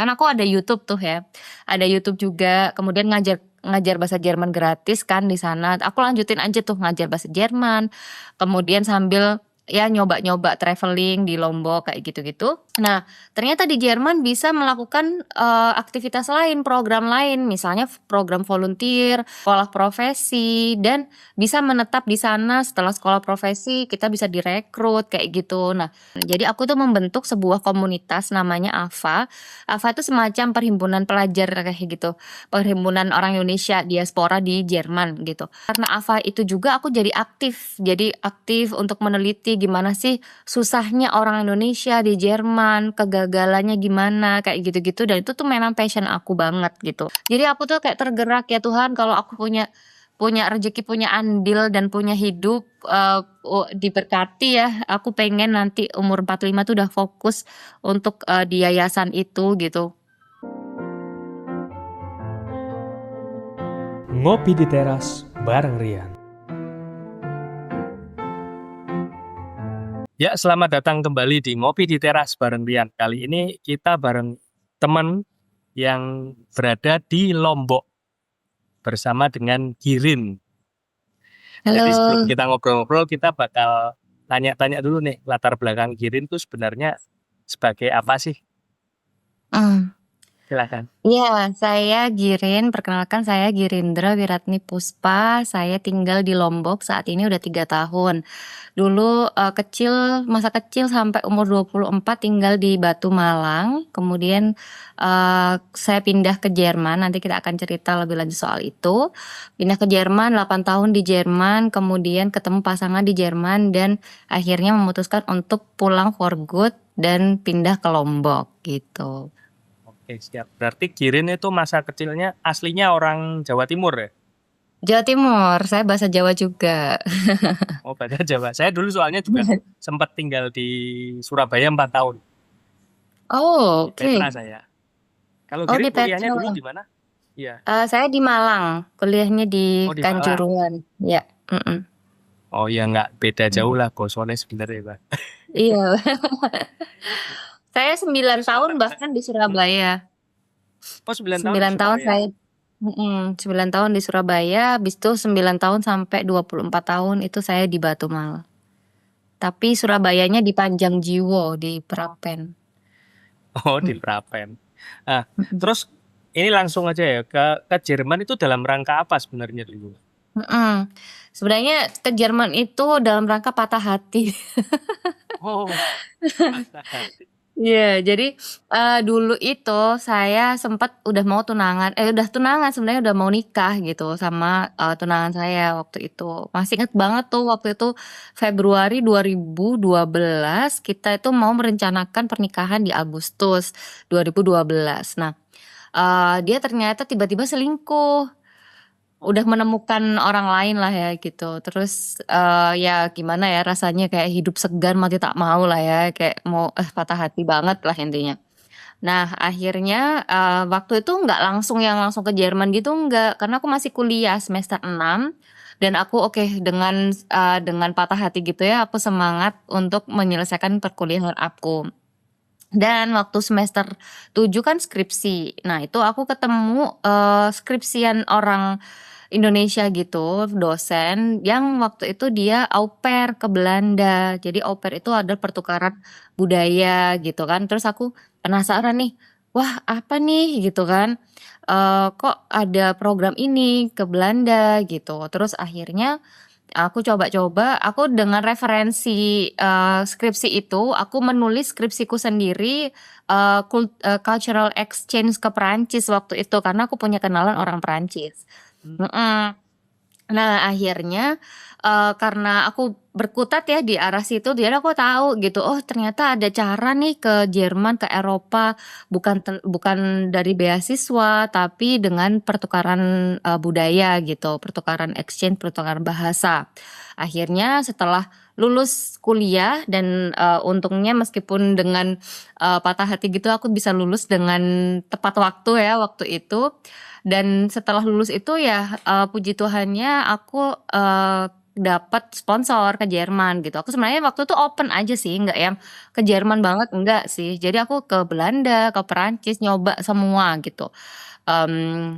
Kan aku ada YouTube tuh ya, ada YouTube juga, kemudian ngajar ngajar bahasa Jerman gratis kan di sana. Aku lanjutin aja tuh ngajar bahasa Jerman, kemudian sambil ya nyoba-nyoba traveling di Lombok kayak gitu-gitu. Nah, ternyata di Jerman bisa melakukan, aktivitas lain, program lain, misalnya program volunteer, sekolah profesi, dan bisa menetap di sana setelah sekolah profesi kita bisa direkrut kayak gitu. Nah, jadi aku tuh membentuk sebuah komunitas namanya AFA. AFA itu semacam perhimpunan pelajar kayak gitu, perhimpunan orang Indonesia diaspora di Jerman gitu. Karena AFA itu juga aku jadi aktif untuk meneliti gimana sih susahnya orang Indonesia di Jerman, kegagalannya gimana, kayak gitu-gitu, dan itu tuh memang passion aku banget gitu. Jadi aku tuh kayak tergerak, ya Tuhan kalau aku punya punya rezeki, punya andil dan punya hidup, diberkati ya, aku pengen nanti umur 45 tuh udah fokus untuk, di yayasan itu gitu. Ngopi di teras bareng Rian. Ya, selamat datang kembali di Ngopi di Teras bareng Rian. Kali ini kita bareng teman yang berada di Lombok bersama dengan Girin. Jadi sebelum Halo. kita ngobrol-ngobrol, kita bakal tanya-tanya dulu nih, latar belakang Girin itu sebenarnya sebagai apa sih? Mmm. Silakan. Iya, saya Girin, perkenalkan saya Girindra Wiratni Puspa, saya tinggal di Lombok saat ini udah 3 tahun. Dulu, masa kecil sampai umur 24 tinggal di Batu Malang, kemudian, saya pindah ke Jerman, nanti kita akan cerita lebih lanjut soal itu. Pindah ke Jerman, 8 tahun di Jerman, kemudian ketemu pasangan di Jerman dan akhirnya memutuskan untuk pulang for good dan pindah ke Lombok, gitu. Oke, siap. Berarti Girin itu masa kecilnya aslinya orang Jawa Timur ya? Jawa Timur, saya bahasa Jawa juga. Oh, bahasa Jawa. Saya dulu soalnya juga sempat tinggal di Surabaya 4 tahun. Oh, Di Petra oke. saya. Kalau Oh, di Girin kuliahnya dulu Petra. di mana? Iya. Saya di Malang, kuliahnya di Oh, di Malang. Kanjuruhan, ya, mhm. Oh ya, nggak beda jauh lah bosone sebenarnya, Pak. Iya. Saya 9 Terus tahun latar bahkan di Surabaya. oh 9 tahun di 9 tahun Surabaya. saya 9 tahun di Surabaya, habis itu 9 tahun sampai 24 tahun itu saya di Batu Malang. Tapi Surabayanya di Panjangjiwo, di Prapen. Oh, di Mhm. Prapen. Nah, Mhm. terus ini langsung aja ya ke Jerman itu dalam rangka apa sebenarnya dulu? Mhm. Sebenarnya ke Jerman itu dalam rangka patah hati. Oh, patah hati. Iya, jadi, dulu itu saya sempat udah mau udah tunangan sebenarnya udah mau nikah gitu sama, tunangan saya waktu itu. Masih inget banget tuh waktu itu Februari 2012 kita itu mau merencanakan pernikahan di Agustus 2012. Nah, dia ternyata tiba-tiba selingkuh. Udah menemukan orang lain lah ya gitu. Terus, ya gimana ya rasanya kayak hidup segan mati tak mau lah ya, kayak mau patah hati banget lah intinya. Nah akhirnya, waktu itu nggak langsung ke Jerman gitu enggak, karena aku masih kuliah semester 6 dan aku oke dengan patah hati gitu ya, aku semangat untuk menyelesaikan perkuliahan aku. Dan waktu semester 7 kan skripsi. Nah itu aku ketemu, skripsian orang Indonesia gitu, dosen yang waktu itu dia au pair ke Belanda. Jadi au pair itu ada pertukaran budaya gitu kan. Terus aku penasaran nih, "Wah apa nih?" Gitu kan, "Kok ada program ini ke Belanda?" Gitu. Terus akhirnya aku coba-coba, aku dengan referensi, skripsi itu, aku menulis skripsiku sendiri, cultural exchange ke Perancis waktu itu, karena aku punya kenalan orang Perancis. Mmm. Mhm. Nah akhirnya, karena aku berkutat ya di arah situ, jadi aku tahu gitu, oh ternyata ada cara nih ke Jerman, ke Eropa, bukan dari beasiswa, tapi dengan pertukaran, budaya gitu, pertukaran exchange, pertukaran bahasa. Akhirnya setelah lulus kuliah dan, untungnya meskipun dengan, patah hati gitu aku bisa lulus dengan tepat waktu ya waktu itu. Dan setelah lulus itu ya, puji Tuhannya aku, dapat sponsor ke Jerman gitu. Aku sebenarnya waktu itu open aja sih, nggak yang ke Jerman banget, enggak sih. Jadi aku ke Belanda, ke Perancis, nyoba semua gitu.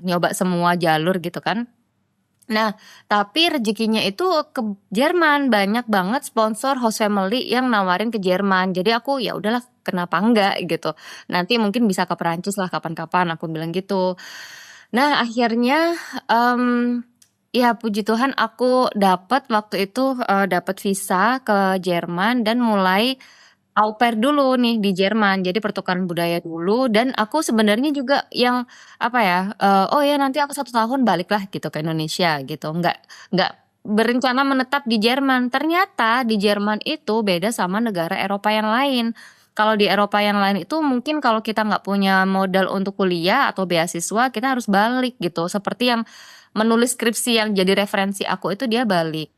Nyoba semua jalur gitu kan. Nah, tapi rezekinya itu ke Jerman, banyak banget sponsor host family yang nawarin ke Jerman. Jadi aku ya udahlah, kenapa enggak gitu. Nanti mungkin bisa ke Perancis lah kapan-kapan, aku bilang gitu. Nah, akhirnya ya puji Tuhan aku dapat waktu itu, dapat visa ke Jerman dan mulai au pair dulu nih di Jerman. Jadi pertukaran budaya dulu dan aku sebenarnya juga yang apa ya, "Oh ya nanti aku 1 tahun baliklah gitu ke Indonesia," gitu. Nggak berencana menetap di Jerman. Ternyata di Jerman itu beda sama negara Eropa yang lain. Kalau di Eropa yang lain itu mungkin kalau kita nggak punya modal untuk kuliah atau beasiswa, kita harus balik gitu. Seperti yang menulis skripsi yang jadi referensi aku itu dia balik.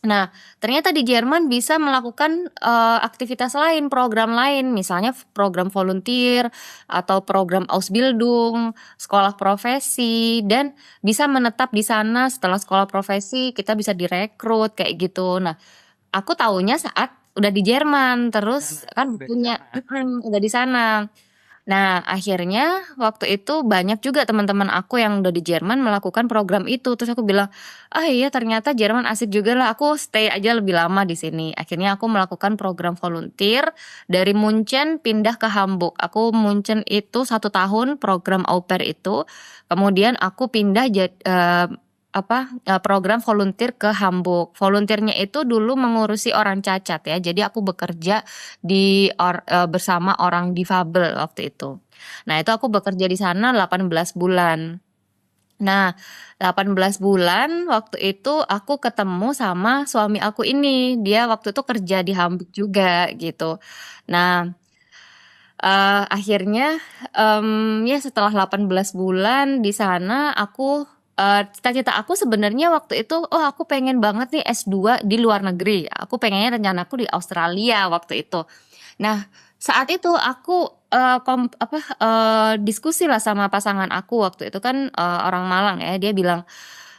Nah, ternyata di Jerman bisa melakukan, aktivitas lain, program lain, misalnya program volunteer atau program Ausbildung, sekolah profesi, dan bisa menetap di sana setelah sekolah profesi kita bisa direkrut kayak gitu. Nah, aku taunya saat udah di Jerman, Sana, terus kan udah di punya sana. udah di sana. Nah, akhirnya waktu itu banyak juga teman-teman aku yang udah di Jerman melakukan program itu, terus aku bilang, "Ah, iya ternyata Jerman asik juga lah, aku stay aja lebih lama di sini." Akhirnya aku melakukan program volunteer dari Munchen pindah ke Hamburg. Aku Munchen itu 1 tahun program au pair itu, kemudian aku pindah program volunteer ke Hamburg. Volunteer-nya itu dulu mengurusi orang cacat ya, jadi aku bekerja bersama orang difabel waktu itu. Nah, itu aku bekerja di sana 18 bulan. Nah, 18 bulan waktu itu aku ketemu sama suami aku ini, dia waktu itu kerja di Hamburg juga gitu. Nah, akhirnya, ya setelah 18 bulan di sana aku, cita-cita aku sebenarnya waktu itu, oh aku pengen banget nih S2 di luar negeri, aku pengennya rencanaku di Australia waktu itu. Nah, saat itu aku, diskusilah sama pasangan aku waktu itu kan, orang Malang ya, dia bilang,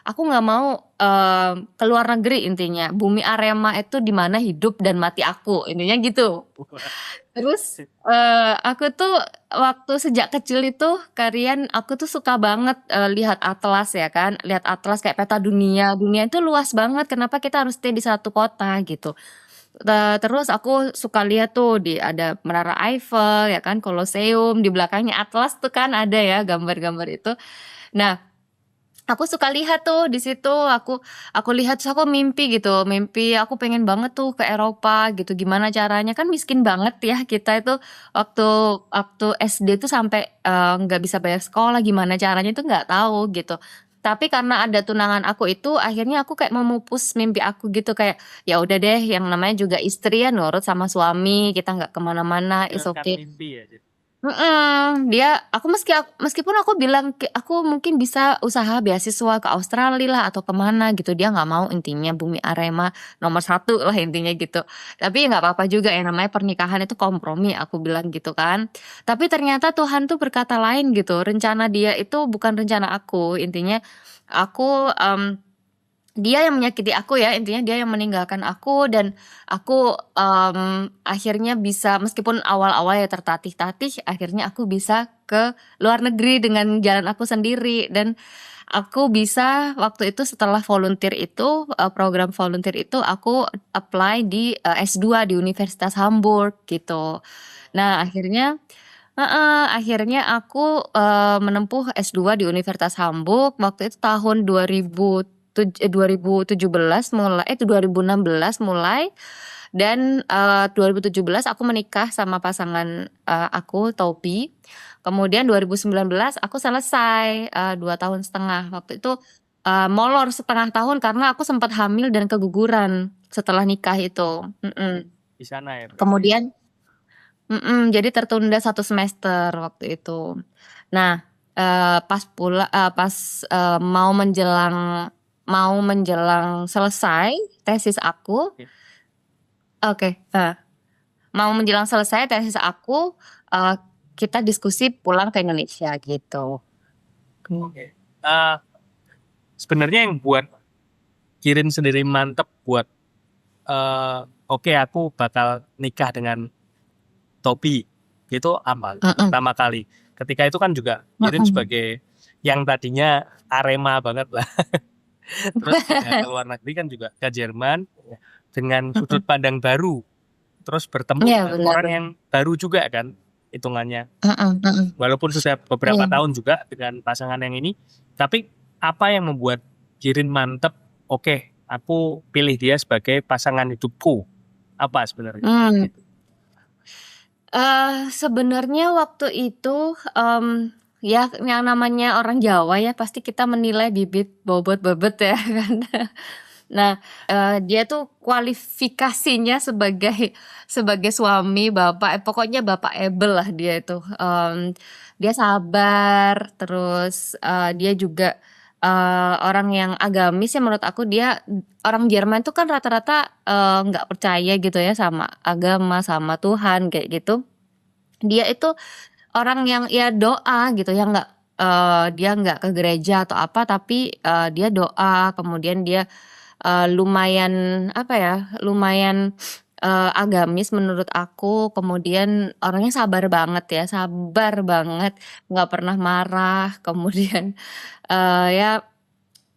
"Aku nggak mau, ke luar negeri," intinya, "bumi Arema itu di mana hidup dan mati aku," intinya gitu. Terus, aku tuh waktu sejak kecil itu aku tuh suka banget, lihat atlas ya kan, lihat atlas kayak peta dunia, dunia itu luas banget, kenapa kita harus stay di satu kota gitu. Terus aku suka lihat tuh ada Menara Eiffel ya kan, Kolosseum, di belakangnya atlas tuh kan ada ya gambar-gambar itu. Nah, aku suka lihat tuh di situ, aku lihat terus aku mimpi gitu, mimpi aku pengen banget tuh ke Eropa gitu, gimana caranya, kan miskin banget ya kita itu waktu waktu SD tuh sampai, nggak bisa bayar sekolah, gimana caranya itu nggak tahu gitu. Tapi karena ada tunangan aku itu, akhirnya aku kayak memupus mimpi aku gitu, kayak, ya udah deh yang namanya juga istri ya nurut sama suami, kita nggak ke mana-mana, it's Jalankan okay. mimpi ya, jadi. Meskipun aku bilang aku mungkin bisa usaha beasiswa ke Australia lah atau ke mana gitu, dia nggak mau intinya bumi Arema nomor 1 lah intinya gitu. Tapi ya nggak apa-apa juga yang namanya pernikahan itu kompromi aku bilang gitu kan. Tapi ternyata Tuhan tuh berkata lain gitu, rencana dia itu bukan rencana aku, intinya aku, dia yang menyakiti aku ya, intinya dia yang meninggalkan aku dan aku, akhirnya bisa meskipun awal-awal ya tertatih-tatih, akhirnya aku bisa ke luar negeri dengan jalan aku sendiri dan aku bisa waktu itu setelah volunteer itu, program volunteer itu aku apply di, S2 di Universitas Hamburg gitu. Nah akhirnya aku, menempuh S2 di Universitas Hamburg waktu itu tahun 2017 mulai 2016 mulai dan, 2017 aku menikah sama pasangan, aku Toby. Kemudian 2019 aku selesai, 2 tahun setengah. Waktu itu, molor setengah tahun karena aku sempat hamil dan keguguran setelah nikah itu, Di sana ya berarti. kemudian jadi tertunda 1 semester waktu itu. Nah, pas, mau menjelang selesai tesis aku Oke. oke, mau menjelang selesai tesis aku, eee, kita diskusi pulang ke Indonesia gitu. Oke. Sebenarnya yang buat Kirin sendiri mantep buat oke aku bakal nikah dengan Tobi itu apa Mm-mm. pertama kali ketika itu kan juga Kirin Mm-mm. sebagai yang tadinya Arema banget lah terus pindah ke luar negeri kan juga ke Jerman dengan sudut Mm-mm. pandang baru terus bertemu Iya dengan benar. orang yang baru juga kan hitungannya Mm-mm. Mm-mm. walaupun sudah beberapa Iya. tahun juga dengan pasangan yang ini tapi apa yang membuat Kirin mantep oke aku pilih dia sebagai pasangan hidupku apa sebenarnya Hmm. Sebenarnya waktu itu, ya yang namanya orang Jawa ya pasti kita menilai bibit bobot bobot ya kan. Nah, dia tuh kualifikasinya sebagai sebagai suami, bapak, pokoknya bapak Ebel lah dia itu. Dia sabar, terus dia juga orang yang agamis ya menurut aku dia orang Jerman tuh kan rata-rata nggak percaya gitu ya sama agama, sama Tuhan kayak gitu. Dia itu orang yang ya doa gitu ya dia nggak ke gereja atau apa tapi dia doa kemudian dia lumayan apa ya, lumayan, agamis menurut aku, kemudian orangnya sabar banget, nggak pernah marah, kemudian, ya,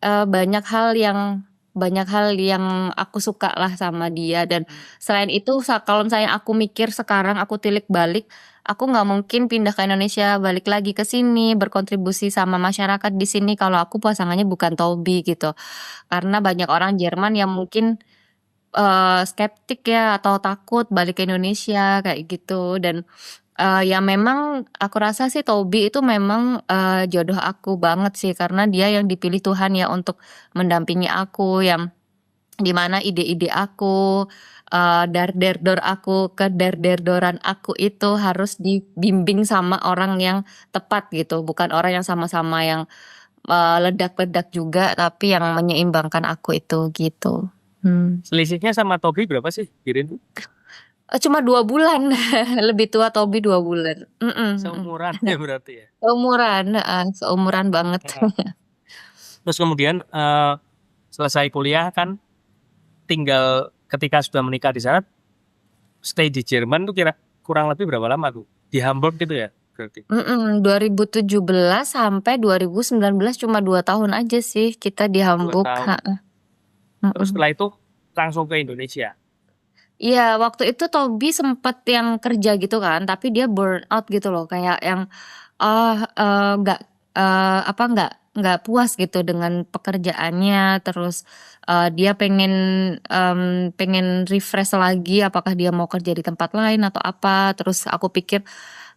banyak hal yang aku suka lah sama dia dan selain itu kalau misalnya aku mikir sekarang aku tilik balik, aku nggak mungkin pindah ke Indonesia balik lagi ke sini, berkontribusi sama masyarakat di sini kalau aku pasangannya bukan Tobi gitu. Karena banyak orang Jerman yang mungkin, skeptik ya atau takut balik ke Indonesia kayak gitu dan, ya memang aku rasa sih Tobi itu memang, jodoh aku banget sih karena dia yang dipilih Tuhan ya untuk mendampingi aku yang di mana ide-ide aku, aku keder-derdoran aku itu harus dibimbing sama orang yang tepat gitu, bukan orang yang sama-sama yang ledak-ledak juga, tapi yang menyeimbangkan aku itu, gitu. selisihnya sama Tobi berapa sih Kirin Cuma 2 bulan, lebih tua Tobi 2 bulan. Mhm. Mhm. seumuran ya berarti ya Seumuran, heeh, seumuran banget. Heeh. Terus kemudian selesai kuliah kan tinggal ketika sudah menikah di sana stay di Jerman tuh kira kurang lebih berapa lama tuh di Hamburg gitu ya berarti 2017 sampai 2019 cuma 2 tahun aja sih kita di 2 Hamburg, tahun heeh. terus Mhm. setelah itu langsung ke Indonesia Iya, waktu itu Tobi sempet yang kerja gitu kan, tapi dia burn out gitu loh, kayak yang, nggak, nggak puas gitu dengan pekerjaannya, terus, dia pengen refresh lagi apakah dia mau kerja di tempat lain atau apa, terus aku pikir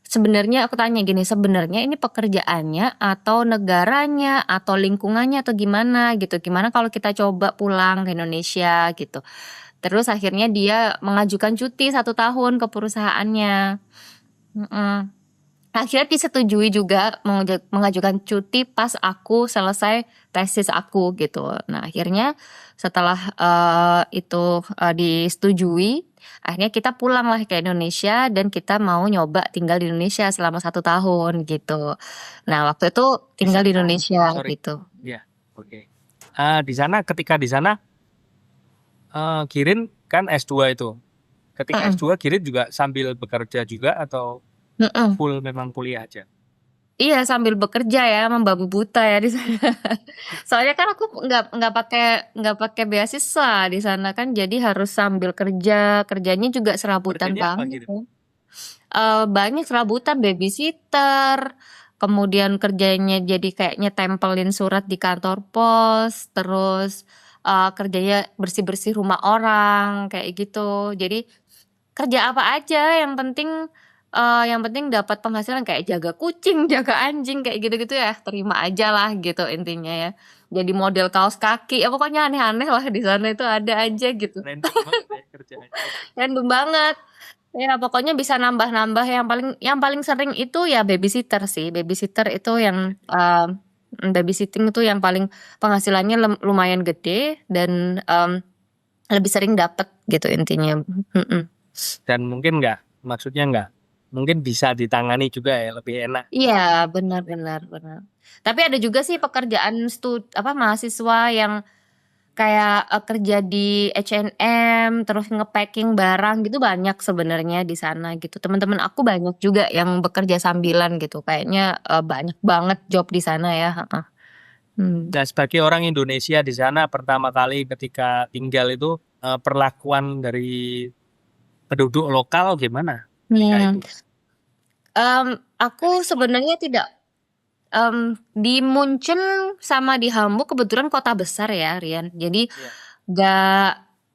sebenarnya aku tanya gini, "Sebenarnya ini pekerjaannya atau negaranya atau lingkungannya atau gimana?" Gitu, "Gimana kalau kita coba pulang ke Indonesia?" Gitu. Terus akhirnya dia mengajukan cuti 1 tahun ke perusahaannya, mhm. Akhirnya disetujui juga mengajukan cuti pas aku selesai tesis aku gitu. Nah akhirnya setelah, itu, disetujui, akhirnya kita pulanglah ke Indonesia dan kita mau nyoba tinggal di Indonesia selama 1 tahun gitu. Nah waktu itu di tinggal di sana Indonesia sorry gitu. ya oke di sana ketika di sana Kirin kan S2 itu ketika Mhm. S2 Kirin juga sambil bekerja juga atau Mhm. full memang kuliah aja Iya sambil bekerja ya, membabi buta ya di sana. Soalnya kan aku nggak pakai beasiswa di sana kan, jadi harus sambil kerja, kerjanya juga serabutan kerjanya apa banget Kirin ya. Banyak serabutan, babysitter, kemudian kerjanya jadi kayak nyetempelin surat di kantor pos, terus, kerjanya bersih-bersih rumah orang, kayak gitu. Jadi kerja apa aja yang penting dapat penghasilan kayak jaga kucing, jaga anjing, kayak gitu-gitu ya, terima ajalah gitu intinya ya. Jadi model kaos kaki, ya pokoknya aneh-aneh lah di sana itu ada aja gitu. random banget ya kerjaannya Random banget. Ya pokoknya bisa nambah-nambah yang paling sering itu ya babysitter sih, babysitter itu yang, babysitting itu yang paling penghasilannya lumayan gede dan, lebih sering dapet gitu intinya, mhm. dan mungkin maksudnya mungkin bisa ditangani juga ya lebih enak Iya, benar benar benar. Tapi ada juga sih pekerjaan mahasiswa yang kayak kerja di H&M, terus nge-packing barang gitu banyak sebenarnya di sana gitu. Teman-teman aku banyak juga yang bekerja sambilan gitu. Kayaknya banyak banget job di sana ya. Heeh. Hmm. Dan sebagai orang Indonesia di sana pertama kali ketika tinggal itu perlakuan dari penduduk lokal gimana ketika Hmm. itu? Aku sebenarnya tidak di Munchen sama di Hamburg kebetulan kota besar ya, Rian. Jadi Iya. nggak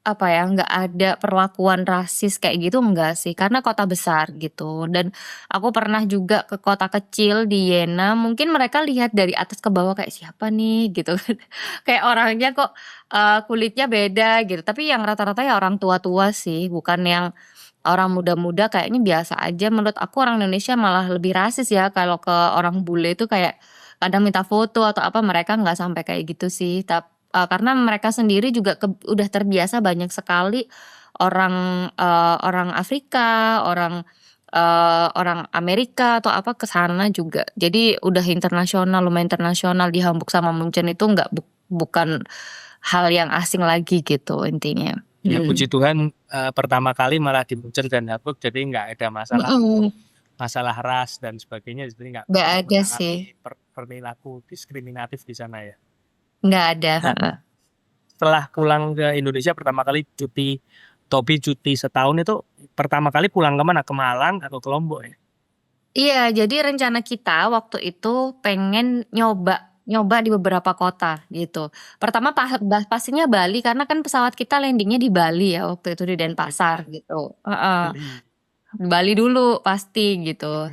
apa ya, nggak ada perlakuan rasis kayak gitu enggak sih, karena kota besar gitu. Dan aku pernah juga ke kota kecil di Jena, mungkin mereka lihat dari atas ke bawah kayak siapa nih gitu kan. Kayak orangnya kok kulitnya beda gitu. Tapi yang rata-rata ya orang tua-tua sih, bukan yang orang muda-muda kayaknya biasa aja. Menurut aku orang Indonesia malah lebih rasis ya kalau ke orang bule itu kayak kadang minta foto atau apa, mereka nggak sampai kayak gitu sih. Karena mereka sendiri juga udah terbiasa banyak sekali orang, orang Afrika, orang Amerika atau apa ke sana juga. Jadi udah internasional, lumayan internasional di Hamburg sama Munchen itu nggak bukan hal yang asing lagi gitu intinya. Ya puji Tuhan pertama kali malah di Munchen dan Hamburg jadi nggak ada masalah Mhm. masalah ras dan sebagainya, jadi nggak Nggak ada sih, mengalami perilaku diskriminatif di sana ya. nggak ada, Nah, heeh. setelah pulang ke Indonesia pertama kali Tobi cuti setahun itu pertama kali pulang kemana? Ke Malang atau ke Lombok ya? Iya, jadi rencana kita waktu itu pengen nyoba nyoba di beberapa kota gitu. Pertama pastinya Bali karena kan pesawat kita landingnya di Bali ya waktu itu di Denpasar gitu, heeh. Bali. Bali dulu pasti gitu.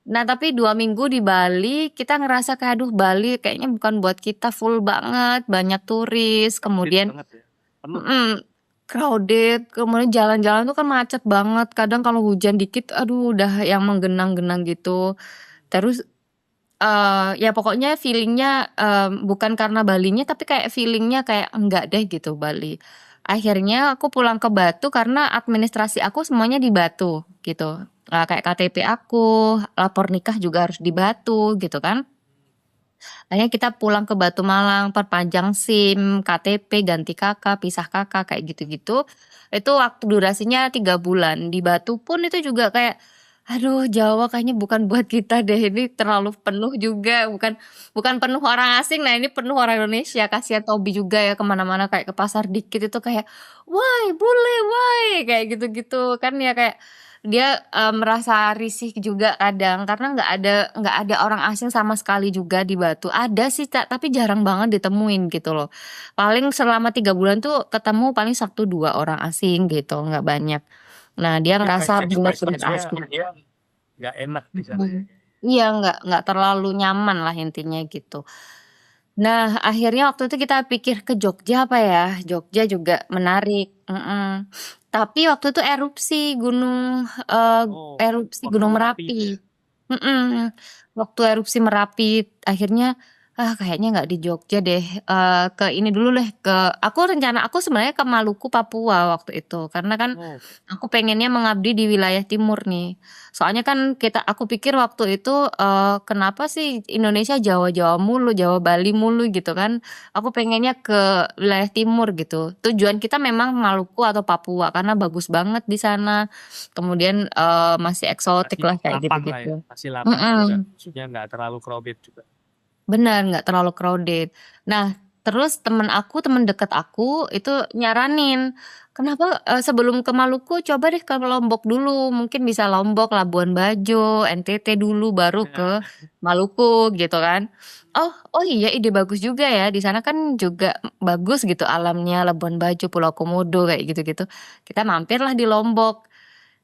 Nah tapi 2 minggu di Bali kita ngerasa kayak, aduh Bali kayaknya bukan buat kita, full banget, banyak turis, Crowded kemudian banget ya. Penuh. crowded, kemudian jalan-jalan tuh kan macet banget, kadang kalau hujan dikit aduh udah yang menggenang-genang gitu. Terus, ya pokoknya feeling-nya, bukan karena Balinya tapi kayak feeling-nya kayak enggak deh gitu Bali. Akhirnya aku pulang ke Batu karena administrasi aku semuanya di Batu gitu, kayak KTP aku, lapor nikah juga harus di Batu gitu kan. Akhirnya kita pulang ke Batu Malang, perpanjang SIM, KTP, ganti KK, pisah KK, kayak gitu-gitu. Itu waktu durasinya 3 bulan. Di Batu pun itu juga kayak, aduh Jawa kayaknya bukan buat kita deh, ini terlalu penuh juga, bukan bukan penuh orang asing, nah ini penuh orang Indonesia. Kasihan Tobi juga ya kemana mana kayak ke pasar dikit itu kayak, "Why, bule why?" Kayak gitu-gitu. Kan ya kayak dia, merasa risih juga kadang karena nggak ada orang asing sama sekali juga di Batu. Ada sih tapi jarang banget ditemuin gitu loh. Paling selama 3 bulan tuh ketemu paling 1, 2 orang asing gitu, nggak banyak. Nah dia ngerasa bener-bener asing. Dia nggak enak di sana ya. Mhm. Iya nggak terlalu nyaman lah intinya gitu. Nah akhirnya waktu itu kita pikir ke Jogja apa ya, Jogja juga menarik, tapi waktu itu Oh, erupsi waktu Gunung Merapi itu Merapi, ya. waktu erupsi Merapi akhirnya, kayaknya nggak di Jogja deh, ke ini dulu deh rencana aku sebenarnya ke Maluku, Papua waktu itu karena kan Oh, aku pengennya mengabdi di wilayah timur nih. Soalnya kan aku pikir waktu itu, kenapa sih Indonesia Jawa-Jawa mulu, Jawa Bali mulu gitu kan. Aku pengennya ke wilayah timur gitu. Tujuan kita memang Maluku atau Papua karena bagus banget di sana. Kemudian, masih eksotik masih lah kayak lapang lah ya, gitu-gitu. masih lapang juga. Mhm. Maksudnya nggak terlalu crowded juga. Benar, nggak terlalu crowded. Nah, terus temen deket aku itu nyaranin, "Kenapa, sebelum ke Maluku coba deh ke Lombok dulu, mungkin bisa Lombok, Labuan Bajo, NTT dulu baru Nah, ke Maluku," gitu kan. Oh iya ide bagus juga ya, di sana kan juga bagus gitu alamnya, Labuan Bajo, Pulau Komodo kayak gitu-gitu. Kita mampirlah di Lombok.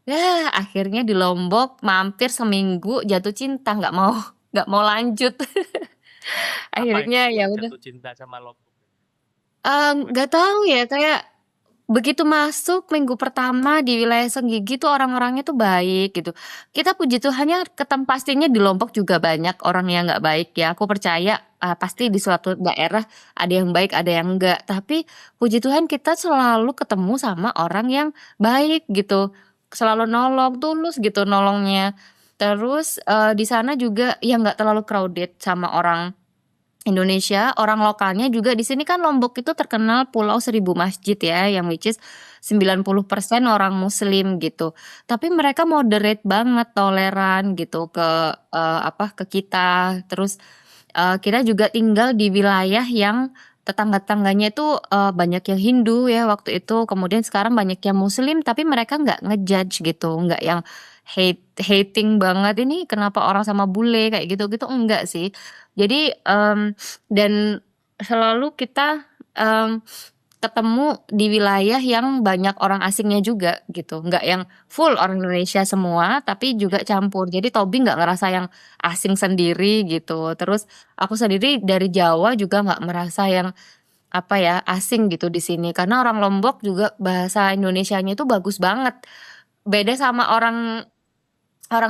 Yah akhirnya di Lombok mampir seminggu jatuh cinta, nggak mau lanjut. apa yang Akhirnya membuat ya udah, jatuh cinta sama Lombok? nggak tahu ya kayak begitu masuk minggu pertama di wilayah Senggigi tuh orang-orangnya tuh baik gitu. Kita puji Tuhannya pastinya di Lombok juga banyak orang yang nggak baik ya, aku percaya, pasti di suatu daerah ada yang baik ada yang enggak, tapi puji Tuhan kita selalu ketemu sama orang yang baik gitu, selalu nolong, tulus gitu nolongnya. Terus, di sana juga ya nggak terlalu crowded sama orang Indonesia, orang lokalnya juga di sini kan Lombok itu terkenal Pulau Seribu Masjid ya, yang which is 90% orang muslim gitu. Tapi mereka moderate banget, toleran gitu ke kita. Terus kita juga tinggal di wilayah yang tetangga-tetangganya itu banyak yang Hindu ya waktu itu. Kemudian sekarang banyak yang Muslim, tapi mereka nggak ngejudge gitu, nggak yang hating banget ini kenapa orang sama bule kayak gitu-gitu enggak sih. Jadi dan selalu kita ketemu di wilayah yang banyak orang asingnya juga gitu, nggak yang full orang Indonesia semua, tapi juga campur. Jadi Tobi nggak ngerasa yang asing sendiri gitu. Terus aku sendiri dari Jawa juga nggak merasa yang apa ya asing gitu di sini, karena orang Lombok juga bahasa Indonesianya itu bagus banget. Beda sama orang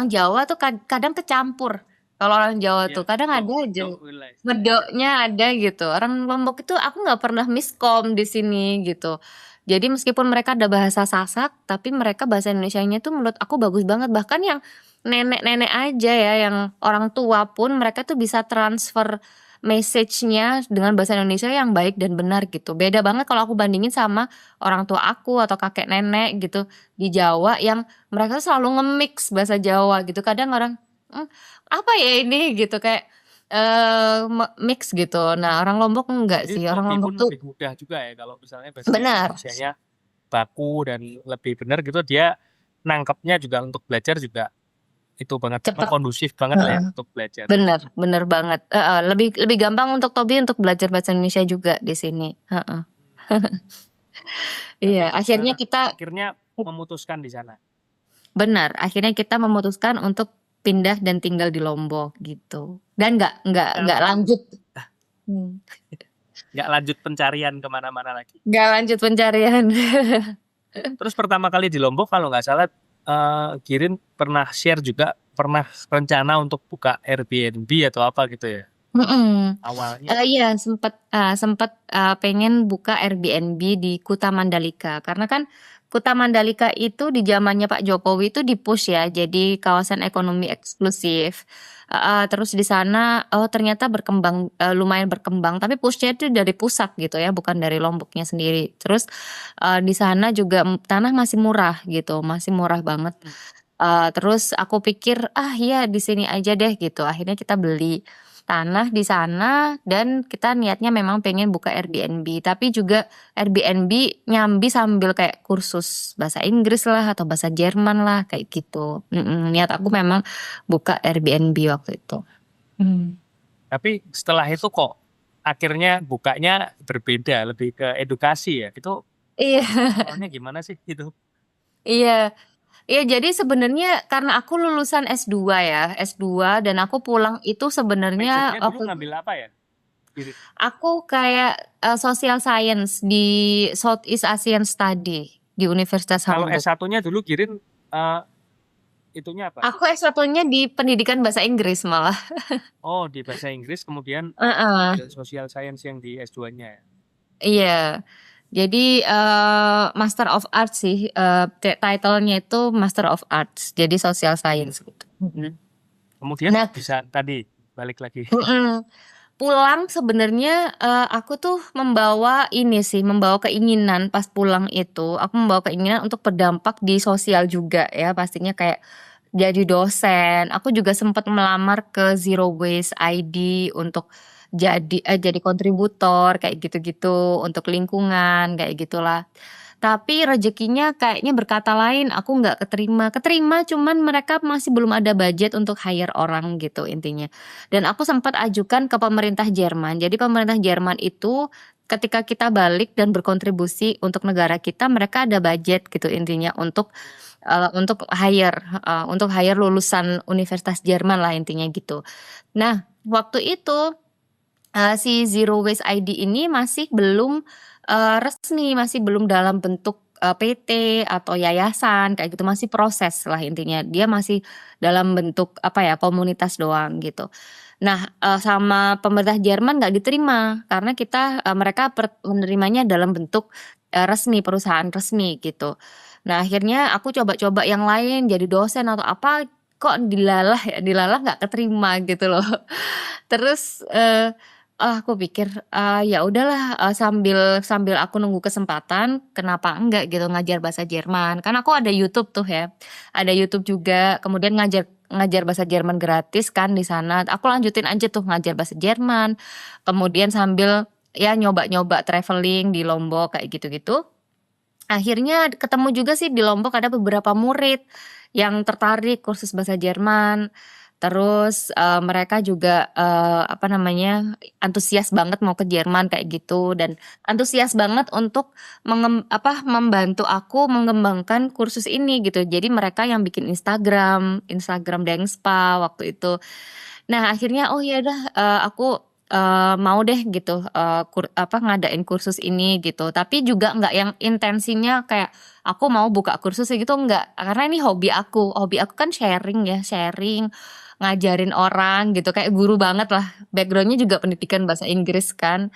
Jawa tuh kadang kecampur. Kalau orang Jawa tuh Ya, kadang ada aja medok wilayah istilahnya. medoknya ada gitu. Orang Lombok itu aku nggak pernah miskom di sini gitu. Jadi meskipun mereka ada bahasa Sasak, tapi mereka bahasa Indonesianya tuh menurut aku bagus banget. Bahkan yang nenek-nenek aja ya, yang orang tua pun mereka tuh bisa transfer message-nya dengan bahasa Indonesia yang baik dan benar gitu. Beda banget kalau aku bandingin sama orang tua aku atau kakek nenek gitu di Jawa yang mereka tuh selalu nge-mix bahasa Jawa gitu. Kadang orang, apa ya ini?" Gitu kayak, mix gitu. Nah, orang Lombok enggak Jadi sih, orang Tobi Lombok pun tuh lebih mudah juga ya kalau misalnya bahasa benar, Indonesianya baku dan lebih benar gitu, dia nangkepnya juga untuk belajar juga itu banget, cepet, kondusif banget lah ya heeh, untuk belajar. bener bener banget, heeh, lebih lebih gampang untuk Tobi untuk belajar bahasa Indonesia juga di sini, heeh. Iya, Tapi akhirnya kita akhirnya memutuskan di sana. benar, akhirnya kita memutuskan untuk pindah dan tinggal di Lombok gitu. Dan nggak Kalau lanjut, mmm, nggak lanjut pencarian kemana-mana lagi. nggak lanjut pencarian. Terus pertama kali di Lombok kalau nggak salah Girin pernah share juga pernah rencana untuk buka Airbnb atau apa gitu ya Mhm. awalnya. Iya sempet pengen buka Airbnb di Kuta Mandalika, karena kan Kuta Mandalika itu di zamannya Pak Jokowi itu di-push ya jadi kawasan ekonomi eksklusif, heeh, terus di sana, oh ternyata berkembang, lumayan berkembang tapi push-nya itu dari pusat gitu ya bukan dari Lomboknya sendiri. Terus, di sana juga tanah masih murah gitu, masih murah banget, terus aku pikir, "Ah iya di sini aja deh," gitu. Akhirnya kita beli tanah di sana dan kita niatnya memang pengen buka Airbnb, tapi juga Airbnb nyambi sambil kayak kursus bahasa Inggris lah atau bahasa Jerman lah kayak gitu, niat aku memang buka Airbnb waktu itu. Tapi setelah itu kok akhirnya bukanya berbeda lebih ke edukasi ya itu Iya awalnya gimana sih itu? iya iya jadi sebenarnya karena aku lulusan S2 ya, S2 dan aku pulang itu sebenarnya Majornya dulu waktu ngambil apa ya Girin? aku kayak, social science di Southeast Asian Study di Universitas Kalau Hamburg. S1-nya dulu Girin itunya apa? Aku S1-nya di pendidikan bahasa Inggris malah. Oh di bahasa Inggris kemudian Heeh, ambil social science yang di S2-nya ya. iya. Jadi, Master of Arts sih, title-nya itu Master of Arts, jadi social science gitu. Kemudian Nah bisa tadi balik lagi. pulang sebenarnya, aku tuh membawa ini sih, membawa keinginan pas pulang itu, aku membawa keinginan untuk berdampak di sosial juga ya, pastinya kayak jadi dosen. Aku juga sempat melamar ke Zero Waste ID untuk jadi kontributor kayak gitu-gitu, untuk lingkungan, kayak gitulah. Tapi rezekinya kayaknya berkata lain, aku nggak keterima. Keterima cuman mereka masih belum ada budget untuk hire orang gitu intinya. Dan aku sempat ajukan ke pemerintah Jerman. Jadi pemerintah Jerman itu ketika kita balik dan berkontribusi untuk negara kita, mereka ada budget gitu intinya untuk hire heeh, untuk hire lulusan universitas Jerman lah intinya gitu. Nah, waktu itu, si Zero Waste ID ini masih belum, resmi, masih belum dalam bentuk, PT atau yayasan kayak gitu, masih proses lah intinya. Dia masih dalam bentuk apa ya, komunitas doang gitu. Nah, sama pemerintah Jerman nggak diterima karena kita mereka menerimanya dalam bentuk, resmi, perusahaan resmi gitu. Nah, akhirnya aku coba-coba yang lain jadi dosen atau apa, kok dilalah ya, dilalah nggak keterima gitu loh. Terus, Aku pikir, ya udahlah, sambil sambil aku nunggu kesempatan, kenapa enggak gitu ngajar bahasa Jerman. Kan aku ada YouTube tuh ya, ada YouTube juga, kemudian ngajar ngajar bahasa Jerman gratis kan di sana. Aku lanjutin aja tuh ngajar bahasa Jerman, kemudian sambil ya nyoba-nyoba traveling di Lombok kayak gitu-gitu. Akhirnya ketemu juga sih di Lombok ada beberapa murid yang tertarik kursus bahasa Jerman. Terus, mereka juga, apa namanya, antusias banget mau ke Jerman kayak gitu dan antusias banget untuk membantu aku mengembangkan kursus ini gitu. Jadi mereka yang bikin Instagram, Instagram Dengspa waktu itu. Nah akhirnya, oh ya udah, aku, mau deh gitu, ngadain kursus ini gitu. Tapi juga nggak yang intensinya kayak aku mau buka kursus gitu enggak, karena ini hobi aku. Hobi aku kan sharing ya, sharing, ngajarin orang gitu, kayak guru banget lah. Background-nya juga pendidikan bahasa Inggris kan.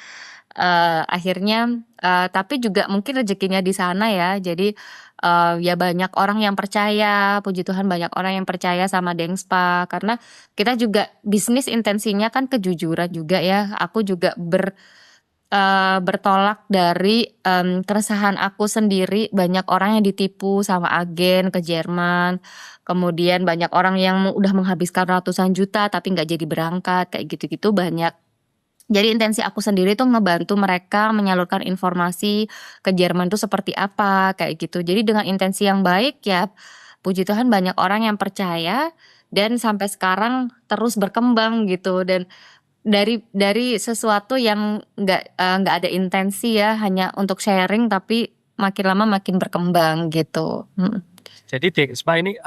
Akhirnya, tapi juga mungkin rezekinya di sana ya. Jadi, ya banyak orang yang percaya, puji Tuhan banyak orang yang percaya sama Dengspa. Karena kita juga bisnis intensinya kan kejujuran juga ya. Aku juga bertolak dari, keresahan aku sendiri, banyak orang yang ditipu sama agen ke Jerman, kemudian banyak orang yang udah menghabiskan ratusan juta tapi nggak jadi berangkat, kayak gitu-gitu banyak. Jadi intensi aku sendiri tuh ngebantu mereka menyalurkan informasi ke Jerman tuh seperti apa, kayak gitu. Jadi dengan intensi yang baik ya, puji Tuhan banyak orang yang percaya dan sampai sekarang terus berkembang gitu dan dari sesuatu yang nggak ada intensi ya, hanya untuk sharing tapi makin lama makin berkembang gitu, Jadi Dengspa ini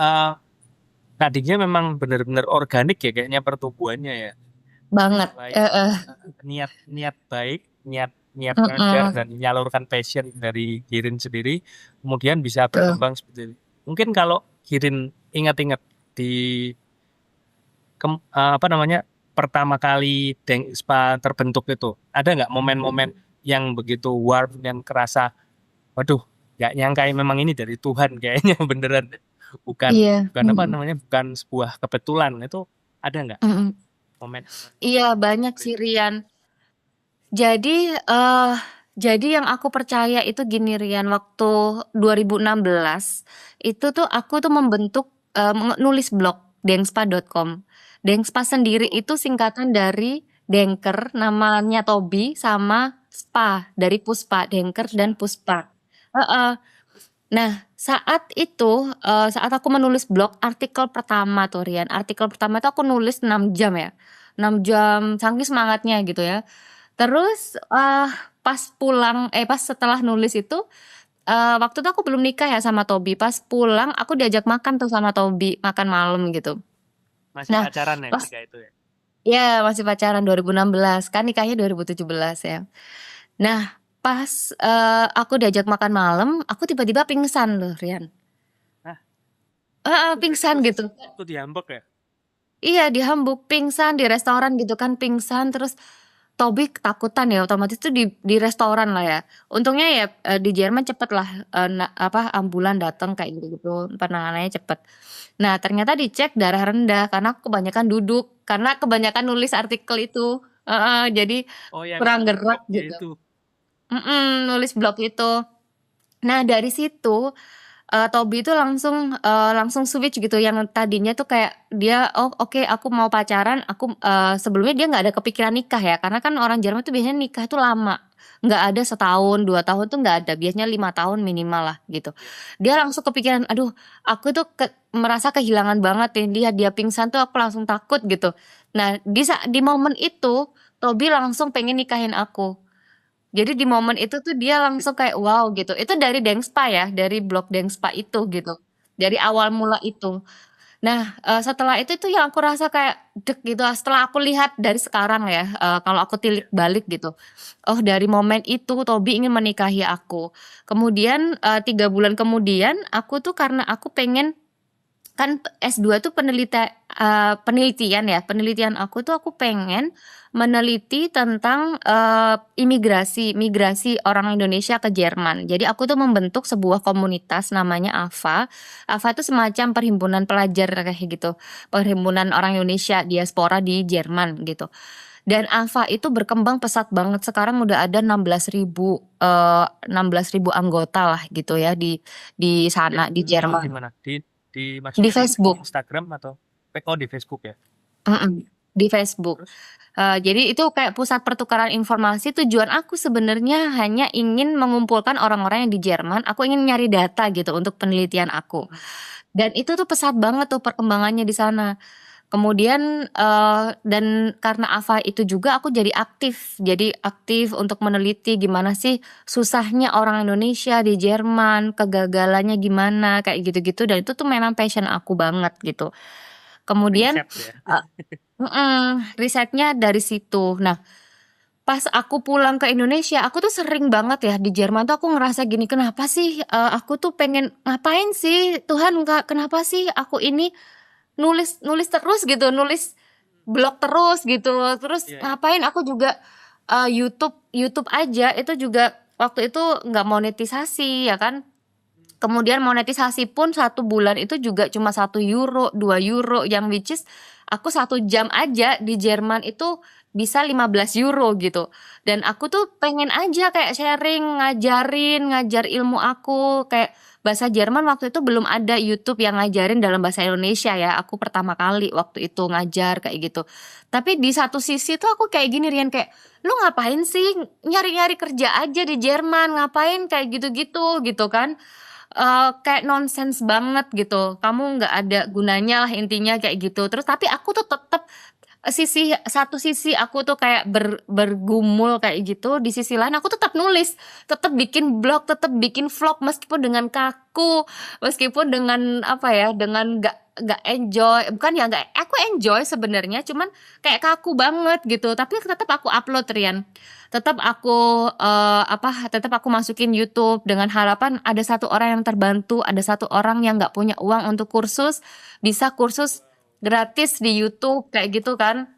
tadinya memang benar-benar organik ya kayaknya pertumbuhannya ya. banget, Selain heeh, niat baik, niat ngajar mhm, dan menyalurkan passion dari Girin sendiri, kemudian bisa betul. berkembang seperti ini. Mungkin kalau Girin ingat-ingat di apa namanya, pertama kali Dengspa terbentuk itu, ada nggak momen-momen yang begitu warm dan kerasa, waduh, nggak nyangka memang ini dari Tuhan kayaknya beneran, bukan Iya, bukan apa namanya, bukan sebuah kebetulan, itu ada nggak mhm. momen Iya banyak seperti sih itu? Rian. Jadi yang aku percaya itu gini Rian, waktu 2016, itu tuh aku tuh membentuk, nulis blog dengspa.com. Dengspa sendiri itu singkatan dari Denker, namanya Tobi, sama Spa, dari Puspa, Denker dan Puspa. Heeh. Nah, saat aku menulis blog, artikel pertama tuh Rian, artikel pertama itu aku nulis 6 jam ya, 6 jam saking semangatnya gitu ya. Terus, pas setelah nulis itu, waktu itu aku belum nikah ya sama Tobi, pas pulang aku diajak makan tuh sama Tobi, makan malam gitu. Masih Nah, pacaran ya pas ketika itu ya? ya masih pacaran 2016, kan nikahnya 2017 ya. Nah, pas, aku diajak makan malam, aku tiba-tiba pingsan loh Rian. Nah, Heeh, itu pingsan gitu. waktu di Hamburg ya? Iya di Hamburg, pingsan di restoran gitu kan, pingsan terus Tobi ketakutan ya otomatis tuh di restoran lah ya. Untungnya ya, di Jerman cepet lah, ambulan dateng kayak gitu-gitu, penanganannya cepet. Nah ternyata dicek darah rendah karena aku kebanyakan duduk, karena kebanyakan nulis artikel itu, heeh, jadi Oh yang kurang gerak blognya gitu. itu. Nulis blog itu. Nah dari situ, Tobi itu langsung switch gitu yang tadinya tuh kayak dia, "Oh oke aku mau pacaran," sebelumnya dia nggak ada kepikiran nikah ya karena kan orang Jerman tuh biasanya nikah tuh lama, nggak ada setahun, 2 tahun tuh nggak ada, biasanya 5 tahun minimal lah gitu. Ya. Dia langsung kepikiran, "Aduh aku tuh merasa kehilangan banget nih, lihat dia pingsan tuh aku langsung takut," gitu. Nah di momen itu, Tobi langsung pengen nikahin aku. Jadi di momen itu tuh dia langsung kayak, wow gitu, itu dari Dengspa ya, dari blog Dengspa itu gitu, dari awal mula itu. Nah, setelah itu tuh yang aku rasa kayak gitu, setelah aku lihat dari sekarang ya, kalau aku tilik Ya. balik gitu, oh dari momen itu Tobi ingin menikahi aku. Kemudian, 3 bulan kemudian aku tuh karena aku pengen kan S2 tuh penelitian ya, penelitian aku tuh aku pengen meneliti tentang migrasi orang Indonesia ke Jerman. Jadi aku tuh membentuk sebuah komunitas namanya AFA. AFA itu semacam perhimpunan pelajar kayak gitu, perhimpunan orang Indonesia diaspora di Jerman gitu. Dan AFA itu berkembang pesat banget. Sekarang udah ada 16.000 anggota lah gitu ya di sana di Itu Jerman. di mana? Di Dimasukin di Facebook. Instagram atau di Facebook ya? Di Facebook. Terus? Jadi itu kayak pusat pertukaran informasi. Tujuan aku sebenarnya hanya ingin mengumpulkan orang-orang yang di Jerman. Aku ingin nyari data gitu untuk penelitian aku. Dan itu tuh pesat banget tuh perkembangannya di sana. Kemudian dan karena AFA itu juga aku jadi aktif untuk meneliti gimana sih susahnya orang Indonesia di Jerman, kegagalannya gimana, kayak gitu-gitu. Dan itu tuh memang passion aku banget gitu. Kemudian Riset ya. risetnya dari situ. Nah, pas aku pulang ke Indonesia, aku tuh sering banget ya di Jerman tuh aku ngerasa gini, kenapa sih aku tuh pengen ngapain sih Tuhan, kenapa sih aku ini nulis terus gitu, nulis blog terus gitu, terus Iya, iya. ngapain aku juga YouTube aja itu juga waktu itu nggak monetisasi ya kan. Kemudian monetisasi pun 1 bulan itu juga cuma 1 euro, 2 euro, yang which is aku 1 jam aja di Jerman itu bisa 15 euro gitu. Dan aku tuh pengen aja kayak sharing, ngajar ilmu aku kayak bahasa Jerman. Waktu itu belum ada YouTube yang ngajarin dalam bahasa Indonesia ya. Aku pertama kali waktu itu ngajar kayak gitu. Tapi di satu sisi tuh aku kayak gini Rian, kayak lu ngapain sih nyari-nyari kerja aja di Jerman, ngapain kayak gitu-gitu gitu kan. Kayak nonsens banget gitu, kamu nggak ada gunanya lah intinya kayak gitu. Terus tapi aku tuh tetep satu sisi aku tuh kayak bergumul kayak gitu, di sisi lain aku tetap nulis, tetap bikin blog, tetap bikin vlog meskipun dengan kaku, meskipun dengan apa ya, dengan nggak enjoy, bukan ya nggak, aku enjoy sebenarnya, cuman kayak kaku banget gitu. Tapi tetap aku upload Rian, tetap aku tetap aku masukin YouTube dengan harapan ada satu orang yang terbantu, ada satu orang yang nggak punya uang untuk kursus, bisa kursus gratis di YouTube kayak gitu kan.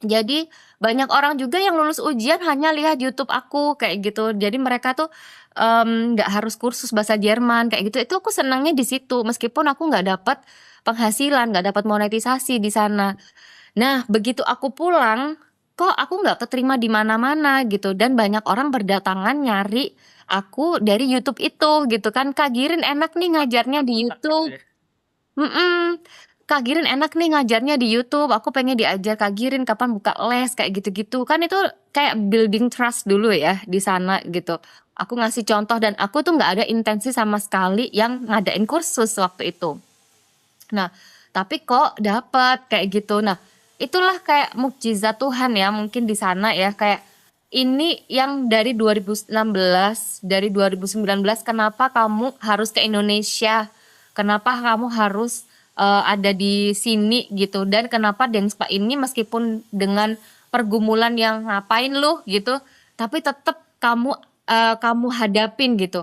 Jadi banyak orang juga yang lulus ujian hanya lihat YouTube aku kayak gitu. Jadi mereka tuh nggak harus kursus bahasa Jerman kayak gitu. Itu aku senangnya di situ, meskipun aku nggak dapat penghasilan, nggak dapat monetisasi di sana. Nah, begitu aku pulang, kok aku nggak keterima di mana-mana gitu, dan banyak orang berdatangan nyari aku dari YouTube itu gitu kan. Kak Girin enak nih ngajarnya di YouTube. Mhm. Kak Girin enak nih ngajarnya di YouTube. Aku pengen diajar Kak Girin, kapan buka les kayak gitu-gitu. Kan itu kayak building trust dulu ya di sana gitu. Aku ngasih contoh dan aku tuh nggak ada intensi sama sekali yang ngadain kursus waktu itu. Nah, tapi kok dapat kayak gitu. Nah, itulah kayak mukjizat Tuhan ya mungkin di sana ya, kayak ini yang dari 2016, dari 2019 kenapa kamu harus ke Indonesia? Kenapa kamu harus ada di sini gitu, dan kenapa Denspa ini meskipun dengan pergumulan yang ngapain lu gitu, tapi tetap kamu hadapin gitu.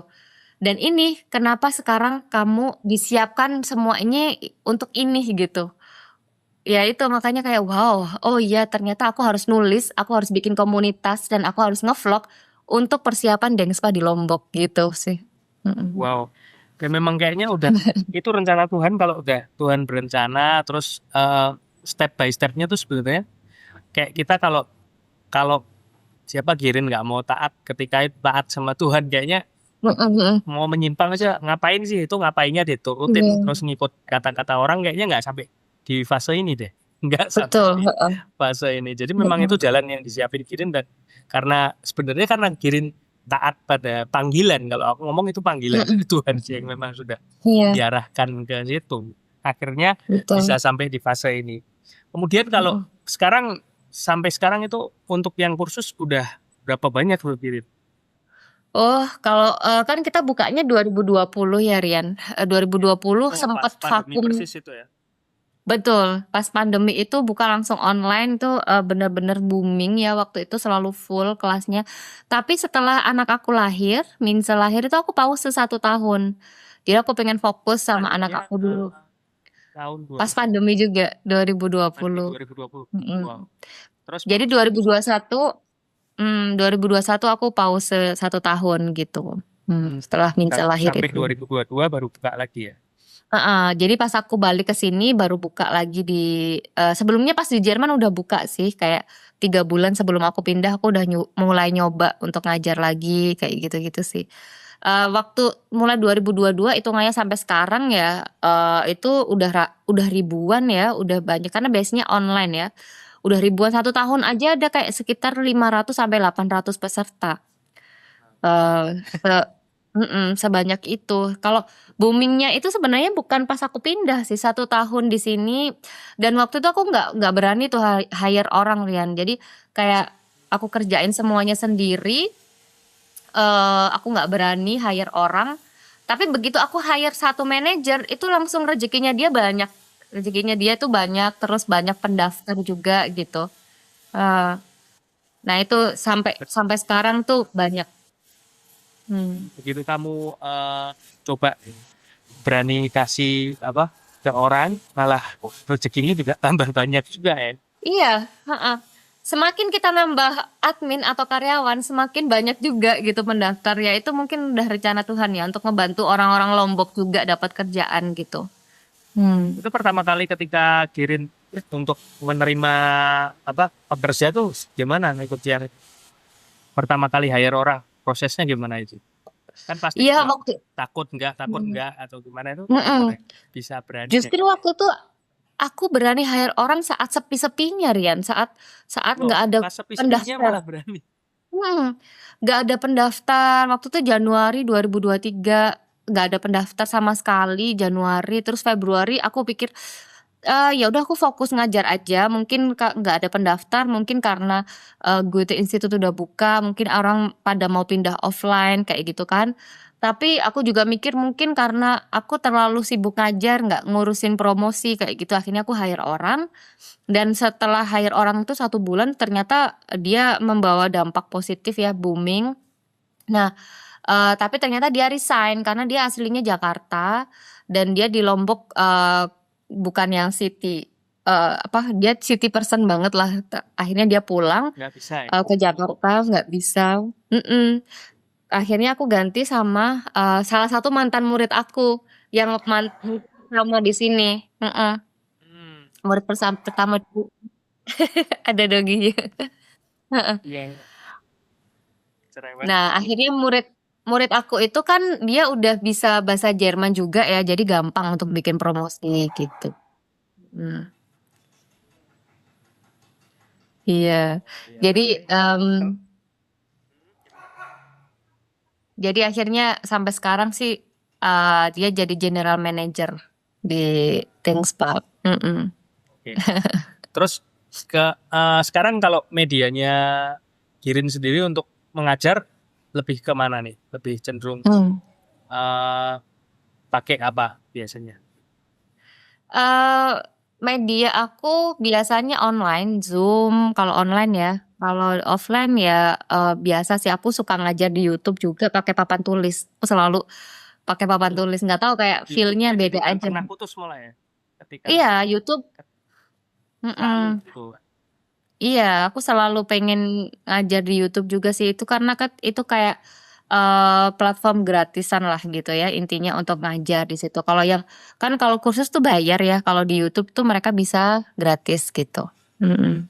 Dan ini kenapa sekarang kamu disiapkan semuanya untuk ini gitu. Ya itu makanya kayak wow, oh iya ternyata aku harus nulis, aku harus bikin komunitas, dan aku harus ngevlog untuk persiapan Denspa di Lombok gitu sih. Wow. Kayak memang kayaknya udah itu rencana Tuhan. Kalau udah Tuhan berencana terus step by stepnya tuh sebenarnya kayak kita kalau kalau siapa Girin nggak mau taat, ketika itu taat sama Tuhan kayaknya mau menyimpang aja ngapain sih, itu ngapainnya diturutin terus ngikut kata-kata orang, kayaknya nggak sampai di fase ini deh, nggak sampai Betul. di fase ini. Jadi memang itu jalan yang disiapin Girin, dan karena Girin taat pada panggilan, kalau aku ngomong itu panggilan dari Tuhan sih yang memang sudah Iya, diarahkan ke situ, akhirnya betul. bisa sampai di fase ini. Kemudian kalau sekarang sampai sekarang itu untuk yang kursus udah berapa banyak tuh Girin? Oh, kalau kan kita bukanya 2020 ya Rian. 2020 sempat Pas pandemi vakum. persis itu ya. Betul, pas pandemi itu buka langsung online tuh bener-bener booming ya waktu itu, selalu full kelasnya. Tapi setelah anak aku lahir, Minse lahir itu aku pause 1 tahun. Jadi aku pengen fokus sama anak Pandeminya aku dulu. tahun Pas pandemi juga, pandemi 2020. 2020. Mhm. Wow. Terus Jadi baru 2021, 2021 aku pause 1 tahun gitu. Setelah Minza lahir sampai itu. 2022 baru buka lagi ya. Heeh, jadi pas aku balik ke sini baru buka lagi sebelumnya pas di Jerman udah buka sih, kayak 3 bulan sebelum aku pindah aku udah mulai nyoba untuk ngajar lagi kayak gitu-gitu sih. Waktu mulai 2022 hitungannya sampai sekarang ya, itu udah ribuan ya, udah banyak karena biasanya online ya. Udah ribuan, 1 tahun aja ada kayak sekitar 500 sampai 800 peserta. Eee, se sebanyak itu. Kalau booming-nya itu sebenarnya bukan pas aku pindah sih, 1 tahun di sini dan waktu itu aku nggak berani tuh hire orang, Rian. Jadi kayak aku kerjain semuanya sendiri, aku nggak berani hire orang, tapi begitu aku hire 1 manajer itu langsung rezekinya dia banyak. Rezekinya dia tuh banyak, terus banyak pendaftar juga gitu. Eee, nah itu sampai sampai sekarang tuh banyak. Begitu kamu coba berani kasih apa ke orang, malah rezekinya juga tambah banyak juga ya. Iya, heeh. Semakin kita nambah admin atau karyawan, semakin banyak juga gitu pendaftar, ya itu mungkin udah rencana Tuhan ya untuk ngebantu orang-orang Lombok juga dapat kerjaan gitu. Itu pertama kali ketika Girin untuk menerima apa pekerja tuh gimana ikut yang pertama kali hire orang, prosesnya gimana itu? Kan pasti Iya juga waktu takut mhm, enggak atau gimana itu mhm. gimana bisa berani ya? Justru waktu itu aku berani hire orang saat sepi-sepinya Rian, saat saat Loh, nggak ada pas sepi-sepinya pendaftar. malah berani. Mhm, nggak ada pendaftar, waktu itu Januari 2023, nggak ada pendaftar sama sekali Januari, terus Februari aku pikir, ya udah aku fokus ngajar aja, mungkin nggak ada pendaftar, mungkin karena, Goethe Institut udah buka, mungkin orang pada mau pindah offline kayak gitu kan. Tapi aku juga mikir mungkin karena aku terlalu sibuk ngajar, nggak ngurusin promosi kayak gitu, akhirnya aku hire orang dan setelah hire orang itu 1 bulan ternyata dia membawa dampak positif ya, booming. Nah, tapi ternyata dia resign karena dia aslinya Jakarta dan dia di Lombok, bukan yang dia city person banget lah, akhirnya dia pulang, Nggak bisa ya. ke Jakarta, nggak bisa mhm. Akhirnya aku ganti sama, salah satu mantan murid aku yang sama di sini, heeh, Hmm, murid pertama dulu. Ada doginya, heeh. iya, cerewet. Nah, akhirnya murid murid aku itu kan dia udah bisa bahasa Jerman juga ya, jadi gampang untuk bikin promosi gitu. Mmm, iya. Iya. Jadi, jadi akhirnya sampai sekarang sih, dia jadi general manager di Thingspark, Oke. Terus sekarang kalau medianya Girin sendiri untuk mengajar lebih ke mana nih? Lebih cenderung mmm. pakai apa biasanya? Eee, Media aku biasanya online, Zoom kalau online ya. Kalau offline ya, biasa sih aku suka ngajar di YouTube juga pakai papan tulis. Aku selalu pakai papan tulis, nggak tahu kayak feel-nya YouTube-nya jadi beda nggak aja. pernah putus malah ya? Ketika Iya, YouTube selalu mhm, gitu. iya aku selalu pengen ngajar di YouTube juga sih, itu karena kan itu kayak, platform gratisan lah gitu ya intinya untuk ngajar di situ. Kalau kursus tuh bayar ya, kalau di YouTube tuh mereka bisa gratis gitu. Mhm.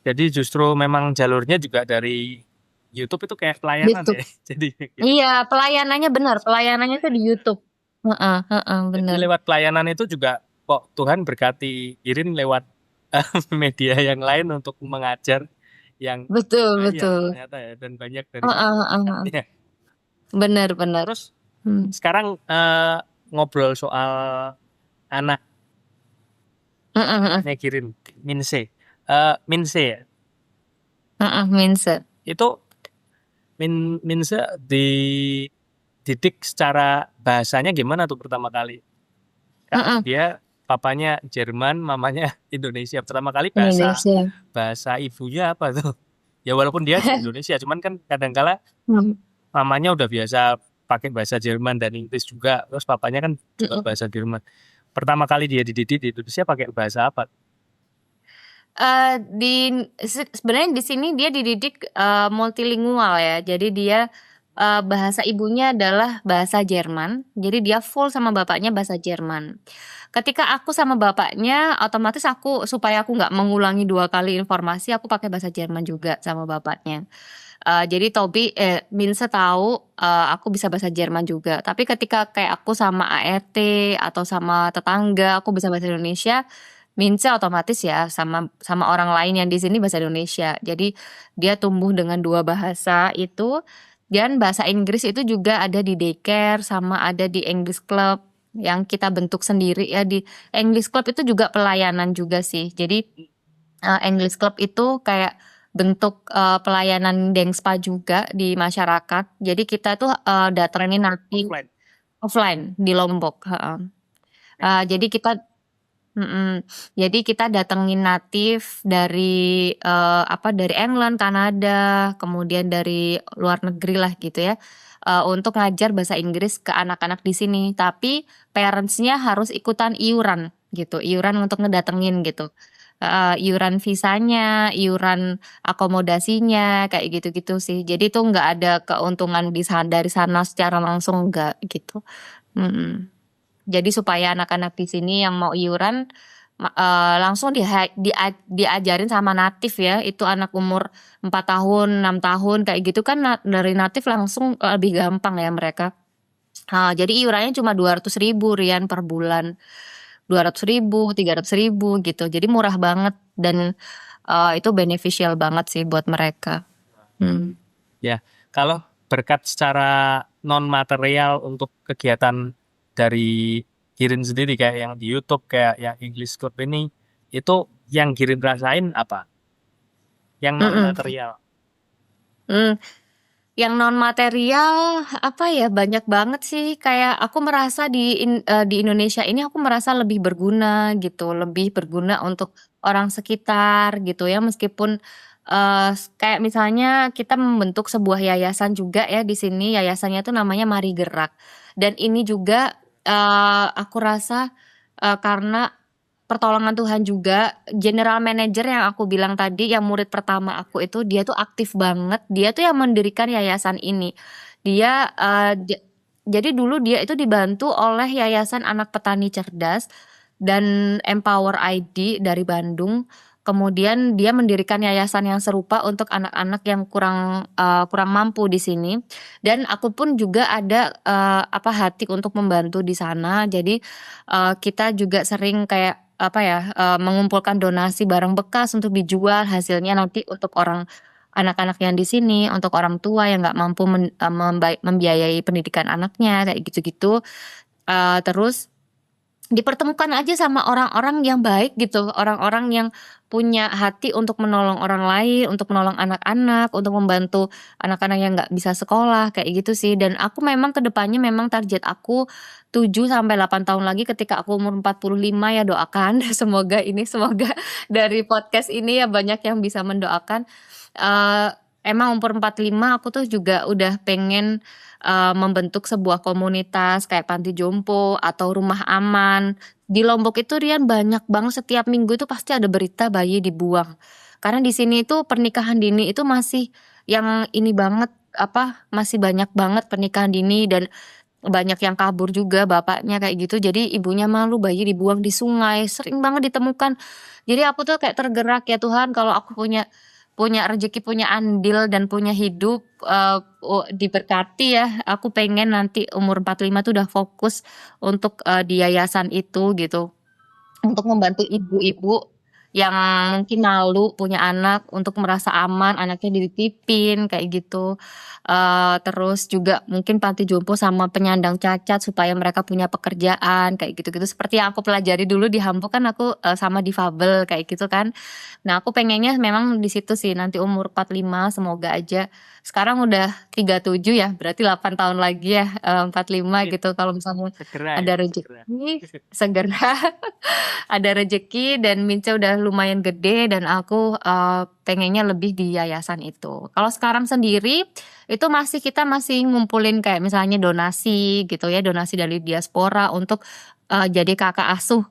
Jadi justru memang jalurnya juga dari YouTube itu kayak pelayanan ya. YouTube. Jadi gitu. Iya, pelayanannya bener, pelayanannya tuh di YouTube. Heeh heeh, Jadi bener. lewat pelayanan itu juga kok Tuhan berkati Irin lewat media yang lain untuk mengajar yang Betul banyak betul. ternyata ya dan banyak dari Heeh heeh heeh. manfaatnya. Bener bener. Terus Mmm. sekarang ngobrol soal anaknya Heeh heeh. Girin, Minse. Minse ya. Heeh, Minse. Itu Minse dididik secara bahasanya gimana tuh pertama kali? Kan Heeh, dia papanya Jerman, mamanya Indonesia. Pertama kali bahasa Indonesia. bahasa ibunya apa tuh? Ya walaupun dia di Indonesia, cuman kan kadangkala Mhm mamanya udah biasa pakai bahasa Jerman dan Inggris juga, terus papanya kan juga mhm. bahasa Jerman. pertama kali dia dididik di Indonesia pakai bahasa apa? Sebenarnya di sini dia dididik multilingual ya. Jadi dia bahasa ibunya adalah bahasa Jerman. Jadi dia full sama bapaknya bahasa Jerman. Ketika aku sama bapaknya, otomatis supaya aku nggak mengulangi 2 kali informasi, aku pakai bahasa Jerman juga sama bapaknya. Jadi Minse tahu aku bisa bahasa Jerman juga. Tapi ketika kayak aku sama ART atau sama tetangga, aku bisa bahasa Indonesia. Mince otomatis ya sama orang lain yang di sini bahasa Indonesia. Jadi dia tumbuh dengan 2 bahasa itu, dan bahasa Inggris itu juga ada di daycare sama ada di English Club yang kita bentuk sendiri ya. Di English Club itu juga pelayanan juga sih. Jadi English Club itu kayak bentuk pelayanan Dengspa juga di masyarakat. Jadi kita tuh datengin natif offline di Lombok. Jadi kita jadi kita datengin natif dari dari England, Kanada, kemudian dari luar negeri lah gitu ya, untuk ngajar bahasa Inggris ke anak-anak di sini. Tapi parents-nya harus ikutan iuran gitu, iuran untuk ngedatengin gitu. Iuran visanya, iuran akomodasinya, kayak gitu-gitu sih. Jadi tuh nggak ada keuntungan dari sana secara langsung, nggak gitu. Jadi supaya anak-anak di sini yang mau iuran langsung diajarin sama natif ya, itu anak umur 4 tahun, 6 tahun kayak gitu kan dari natif langsung lebih gampang ya mereka. Jadi iurannya cuma 200.000 Rian per bulan. 200.000, 300.000 gitu. Jadi murah banget dan itu beneficial banget sih buat mereka. Ya, kalau berkat secara non material untuk kegiatan dari Girin sendiri kayak yang di YouTube kayak yang English Club ini, itu yang Girin rasain apa? Yang non material. Yang non material apa ya, banyak banget sih. Kayak aku merasa di Indonesia ini aku merasa lebih berguna gitu, lebih berguna untuk orang sekitar gitu ya. Meskipun kayak misalnya kita membentuk sebuah yayasan juga ya di sini, yayasannya tuh namanya Mari Gerak. Dan ini juga aku rasa karena pertolongan Tuhan juga, general manager yang aku bilang tadi, yang murid pertama aku itu, dia tuh aktif banget, dia tuh yang mendirikan yayasan ini. Dia jadi dulu dia itu dibantu oleh Yayasan Anak Petani Cerdas dan Empower ID dari Bandung. Kemudian dia mendirikan yayasan yang serupa untuk anak-anak yang kurang mampu di sini. Dan aku pun juga ada hati untuk membantu di sana. Jadi kita juga sering kayak mengumpulkan donasi barang bekas untuk dijual, hasilnya nanti untuk anak-anak yang di sini, untuk orang tua yang nggak mampu membiayai pendidikan anaknya kayak gitu-gitu. Terus dipertemukan aja sama orang-orang yang baik gitu, orang-orang yang punya hati untuk menolong orang lain, untuk menolong anak-anak, untuk membantu anak-anak yang nggak bisa sekolah, kayak gitu sih. Dan aku memang kedepannya memang target aku 7 sampai 8 tahun lagi ketika aku umur 45 ya, doakan semoga dari podcast ini ya banyak yang bisa mendoakan. Emang umur 45 aku tuh juga udah pengen membentuk sebuah komunitas kayak panti jompo atau rumah aman. Di Lombok itu Rian banyak banget, setiap minggu itu pasti ada berita bayi dibuang. Karena di sini itu pernikahan dini itu masih yang ini banget, masih banyak banget pernikahan dini dan banyak yang kabur juga bapaknya kayak gitu. Jadi ibunya malu bayi dibuang di sungai, sering banget ditemukan. Jadi aku tuh kayak tergerak, ya Tuhan, kalau aku punya rezeki, punya andil dan punya hidup diberkati ya. Aku pengen nanti umur 45 tuh udah fokus untuk di yayasan itu gitu. Untuk membantu ibu-ibu yang mungkin malu punya anak untuk merasa aman anaknya dititipin kayak gitu. Terus juga mungkin panti jompo sama penyandang cacat supaya mereka punya pekerjaan kayak gitu-gitu. Seperti yang aku pelajari dulu di Hampo kan aku sama difabel kayak gitu kan. Nah, aku pengennya memang di situ sih nanti umur 45 semoga aja. Sekarang udah 37 ya, berarti 8 tahun lagi ya 45 gitu kalau misalnya Segera ada ya, rezeki segera ada rezeki dan Mince udah lumayan gede dan aku pengennya lebih di yayasan itu. Kalau sekarang sendiri itu kita masih ngumpulin kayak misalnya donasi gitu ya, donasi dari diaspora untuk jadi kakak asuh,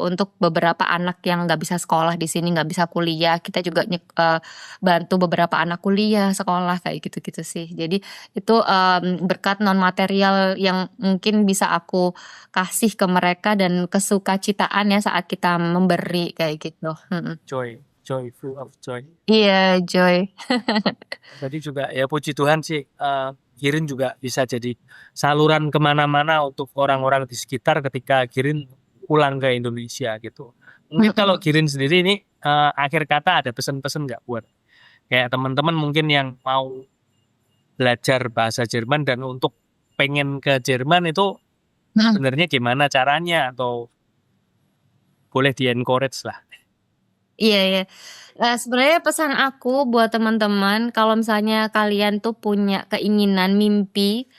untuk beberapa anak yang nggak bisa sekolah di sini, nggak bisa kuliah. Kita juga bantu beberapa anak kuliah, sekolah, kayak gitu-gitu sih. Jadi itu, berkat non material yang mungkin bisa aku kasih ke mereka dan kesukacitaan ya saat kita memberi, kayak gitu. Joy, full of joy. Iya, joy. Tadi juga ya puji Tuhan sih, Girin juga bisa jadi saluran kemana-mana untuk orang-orang di sekitar ketika Girin pulang ke Indonesia gitu. Mungkin kalau Girin sendiri ini, akhir kata ada pesan-pesan nggak buat kayak teman-teman mungkin yang mau belajar bahasa Jerman dan untuk pengen ke Jerman itu Mhm. sebenarnya gimana caranya atau boleh di-encourage lah? Iya, iya. Sebenarnya pesan aku buat teman-teman kalau misalnya kalian tuh punya keinginan, mimpi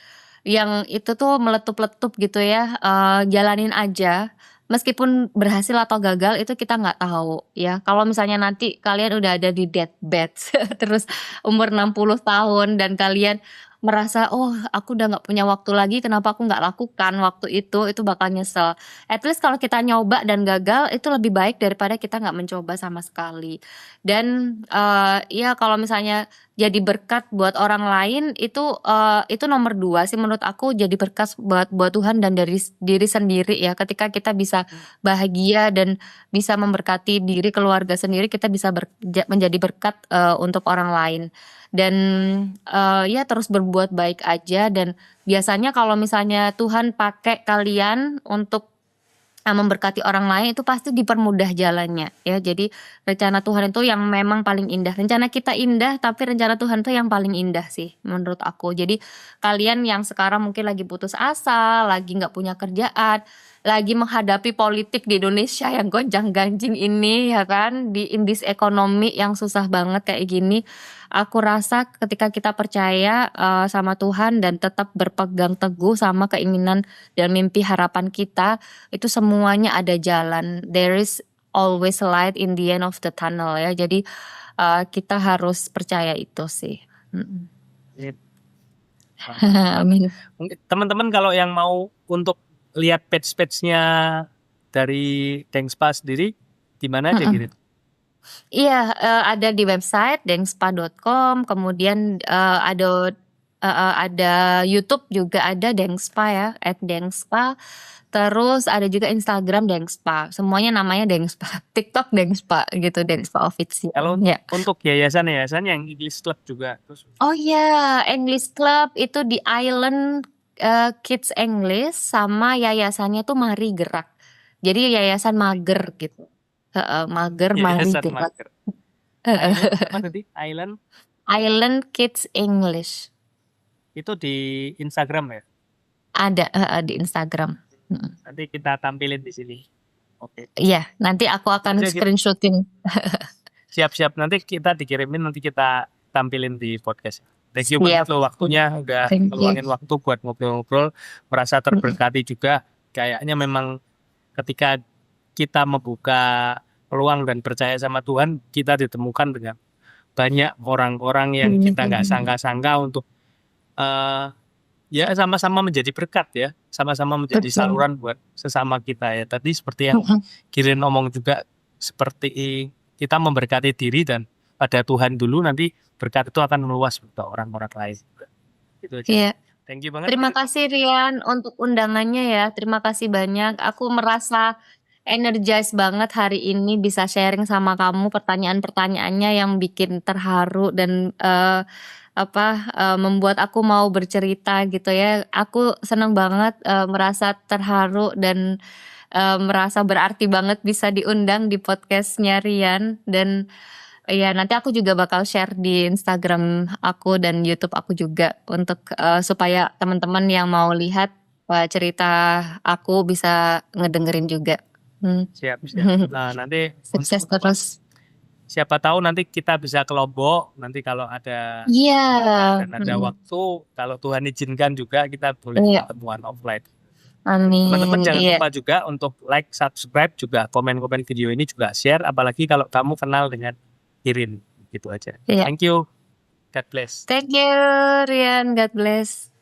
yang itu tuh meletup-letup gitu ya, jalanin aja. Meskipun berhasil atau gagal itu kita nggak tahu ya. Kalau misalnya nanti kalian udah ada di deathbed terus umur 60 tahun dan kalian merasa, "Oh, aku udah nggak punya waktu lagi, kenapa aku nggak lakukan waktu itu bakal nyesel. At least kalau kita nyoba dan gagal itu lebih baik daripada kita nggak mencoba sama sekali. Dan, ya kalau misalnya jadi berkat buat orang lain itu nomor 2 sih menurut aku, jadi berkat buat Tuhan dan dari diri sendiri ya. Ketika kita bisa bahagia dan bisa memberkati diri, keluarga sendiri, kita bisa menjadi berkat, untuk orang lain. Dan, ya terus berbuat baik aja dan biasanya kalau misalnya Tuhan pakai kalian untuk, memberkati orang lain itu pasti dipermudah jalannya ya. Jadi rencana Tuhan itu yang memang paling indah. Rencana kita indah, tapi rencana Tuhan itu yang paling indah sih menurut aku. Jadi kalian yang sekarang mungkin lagi putus asa, lagi nggak punya kerjaan, lagi menghadapi politik di Indonesia yang gonjang-ganjing ini ya kan, in this ekonomi yang susah banget kayak gini, aku rasa ketika kita percaya, sama Tuhan dan tetap berpegang teguh sama keinginan dan mimpi harapan kita, itu semuanya ada jalan. There is always light in the end of the tunnel ya. Jadi, kita harus percaya itu sih. Mhm. Sip. Amin. Mungkin teman-teman kalau yang mau untuk lihat page-nya dari Dengspa sendiri, di mana aja Mhm. Girin? Iya, ada di website dengspa.com, kemudian, ada YouTube juga ada Dengspa ya, @dengspa, terus ada juga Instagram Dengspa, semuanya namanya Dengspa, TikTok Dengspa gitu, Dengspa Official, Kalau ya. untuk yayasan-yayasan yang English Club juga terus Oh iya, English Club itu di Island, Kids English sama yayasannya tuh Mari Gerak. Jadi yayasan mager gitu. Heeh, mager Mari yayasan Gerak. mager. Heeh. Island apa tadi? Island Island Kids English. itu di Instagram ya? Ada, heeh, di Instagram. Mhm. Nanti kita tampilin di sini. Oke. Iya, nanti aku akan Aja, Git. screenshot-in. Siap-siap, nanti kita dikirimin, nanti kita tampilin di podcast. Thank you banget Siap. loh waktunya, udah Thank you. ngeluangin waktu buat ngobrol-ngobrol, merasa terberkati juga. Kayaknya memang ketika kita membuka peluang dan percaya sama Tuhan, kita ditemukan dengan banyak orang-orang yang kita nggak sangka-sangka untuk ya sama-sama menjadi berkat ya, sama-sama menjadi Betul. saluran buat sesama kita ya. Tadi seperti yang Girin ngomong juga, seperti kita memberkati diri dan pada Tuhan dulu, nanti berkat itu akan meluas untuk orang-orang lain. Gitu aja. Iya. Thank you banget. Terima Girin. kasih Rian untuk undangannya ya. Terima kasih banyak. Aku merasa energized banget hari ini bisa sharing sama kamu pertanyaan-pertanyaannya yang bikin terharu dan membuat aku mau bercerita gitu ya. Aku seneng banget, merasa terharu dan, merasa berarti banget bisa diundang di podcast-nya Rian dan iya nanti aku juga bakal share di Instagram aku dan YouTube aku juga untuk, supaya teman-teman yang mau lihat, cerita aku bisa ngedengerin juga. Siap, siap. Nah, nanti Sukses terus. siapa tahu nanti kita bisa ke Lombok, nanti kalau ada Iya. dan ada waktu, kalau Tuhan izinkan juga kita boleh Iya. ketemuan offline. Amin. Teman-teman jangan Iya. lupa juga untuk like, subscribe, juga komen-komen video ini, juga share, apalagi kalau kamu kenal dengan Girin, gitu aja. Iya. Thank you. God bless. Thank you Rian, God bless.